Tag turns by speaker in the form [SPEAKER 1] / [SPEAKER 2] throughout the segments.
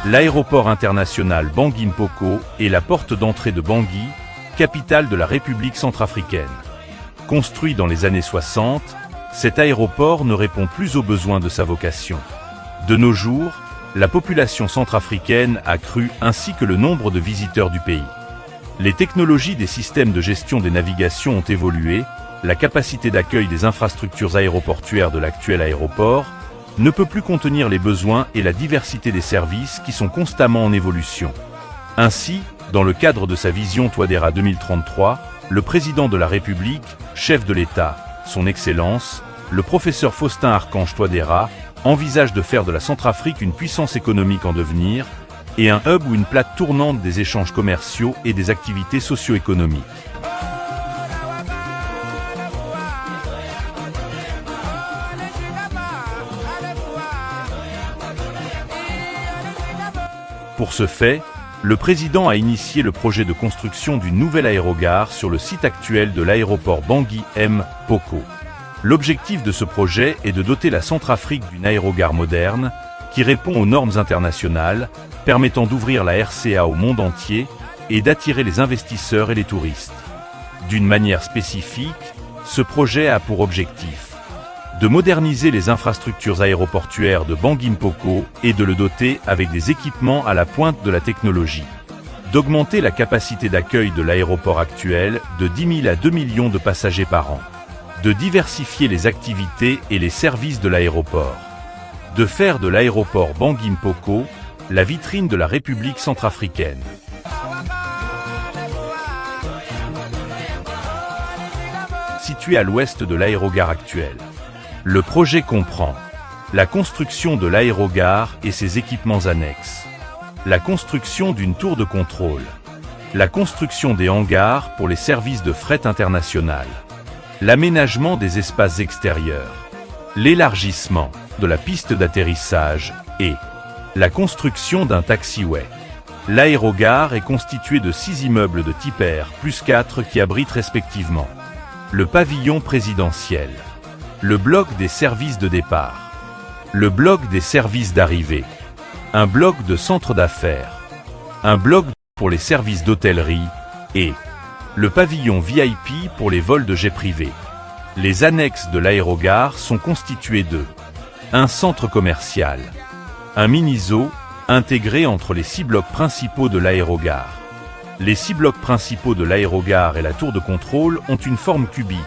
[SPEAKER 1] L'aéroport international Bangui-Mpoko est la porte d'entrée de Bangui, capitale de la République centrafricaine. Construit dans les années 60, cet aéroport ne répond plus aux besoins de sa vocation. De nos jours, la population centrafricaine a cru ainsi que le nombre de visiteurs du pays. Les technologies des systèmes de gestion des navigations ont évolué, la capacité d'accueil des infrastructures aéroportuaires de l'actuel aéroport ne peut plus contenir les besoins et la diversité des services qui sont constamment en évolution. Ainsi, dans le cadre de sa vision Touadéra 2033, le président de la République, chef de l'État, son Excellence, le professeur Faustin Archange Touadéra, envisage de faire de la Centrafrique une puissance économique en devenir et un hub ou une plaque tournante des échanges commerciaux et des activités socio-économiques. Pour ce fait, le président a initié le projet de construction d'une nouvelle aérogare sur le site actuel de l'aéroport Bangui-Mpoko. L'objectif de ce projet est de doter la Centrafrique d'une aérogare moderne qui répond aux normes internationales, permettant d'ouvrir la RCA au monde entier et d'attirer les investisseurs et les touristes. D'une manière spécifique, ce projet a pour objectif de moderniser les infrastructures aéroportuaires de Bangui-Mpoko et de le doter avec des équipements à la pointe de la technologie, d'augmenter la capacité d'accueil de l'aéroport actuel de 10 000 à 2 millions de passagers par an, de diversifier les activités et les services de l'aéroport, de faire de l'aéroport Bangui-Mpoko la vitrine de la République centrafricaine. Situé à l'ouest de l'aérogare actuelle. Le projet comprend la construction de l'aérogare et ses équipements annexes, la construction d'une tour de contrôle, la construction des hangars pour les services de fret international, l'aménagement des espaces extérieurs, l'élargissement de la piste d'atterrissage et la construction d'un taxiway. L'aérogare est constituée de 6 immeubles de type R plus 4 qui abritent respectivement le pavillon présidentiel, le bloc des services de départ, le bloc des services d'arrivée, un bloc de centre d'affaires, un bloc pour les services d'hôtellerie et le pavillon VIP pour les vols de jet privé. Les annexes de l'aérogare sont constituées de un centre commercial, un mini-zoo intégré entre les 6 blocs principaux de l'aérogare. Les 6 blocs principaux de l'aérogare et la tour de contrôle ont une forme cubique,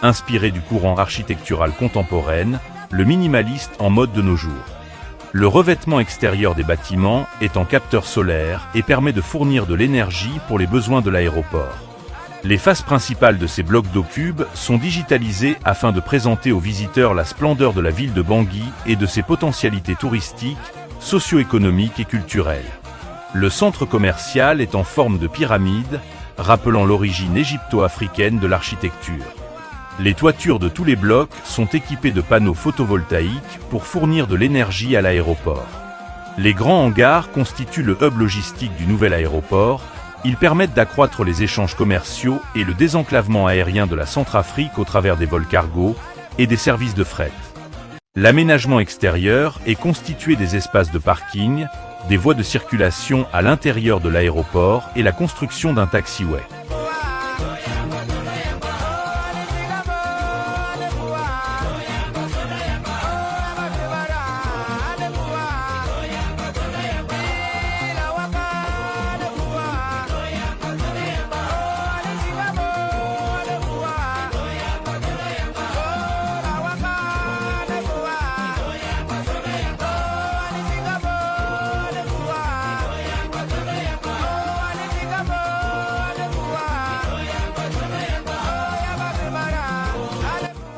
[SPEAKER 1] inspirée du courant architectural contemporaine, le minimaliste en mode de nos jours. Le revêtement extérieur des bâtiments est en capteur solaire et permet de fournir de l'énergie pour les besoins de l'aéroport. Les faces principales de ces blocs d'eau cube sont digitalisées afin de présenter aux visiteurs la splendeur de la ville de Bangui et de ses potentialités touristiques, socio-économiques et culturelles. Le centre commercial est en forme de pyramide, rappelant l'origine égypto-africaine de l'architecture. Les toitures de tous les blocs sont équipées de panneaux photovoltaïques pour fournir de l'énergie à l'aéroport. Les grands hangars constituent le hub logistique du nouvel aéroport. Ils permettent d'accroître les échanges commerciaux et le désenclavement aérien de la Centrafrique au travers des vols cargo et des services de fret. L'aménagement extérieur est constitué des espaces de parking, des voies de circulation à l'intérieur de l'aéroport et la construction d'un taxiway.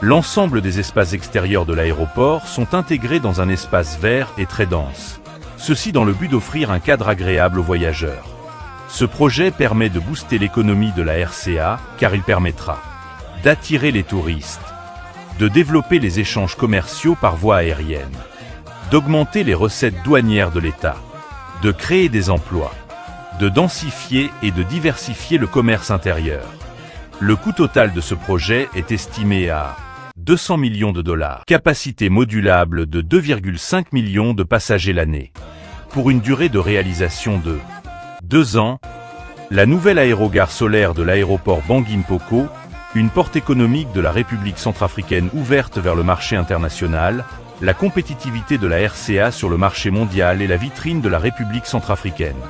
[SPEAKER 1] L'ensemble des espaces extérieurs de l'aéroport sont intégrés dans un espace vert et très dense. Ceci dans le but d'offrir un cadre agréable aux voyageurs. Ce projet permet de booster l'économie de la RCA car il permettra d'attirer les touristes, de développer les échanges commerciaux par voie aérienne, d'augmenter les recettes douanières de l'État, de créer des emplois, de densifier et de diversifier le commerce intérieur. Le coût total de ce projet est estimé à 200 millions de dollars. Capacité modulable de 2,5 millions de passagers l'année. pour une durée de réalisation de 2 ans. La nouvelle aérogare solaire de l'aéroport Bangui-Mpoko, une porte économique de la République centrafricaine ouverte vers le marché international, la compétitivité de la RCA sur le marché mondial et la vitrine de la République centrafricaine.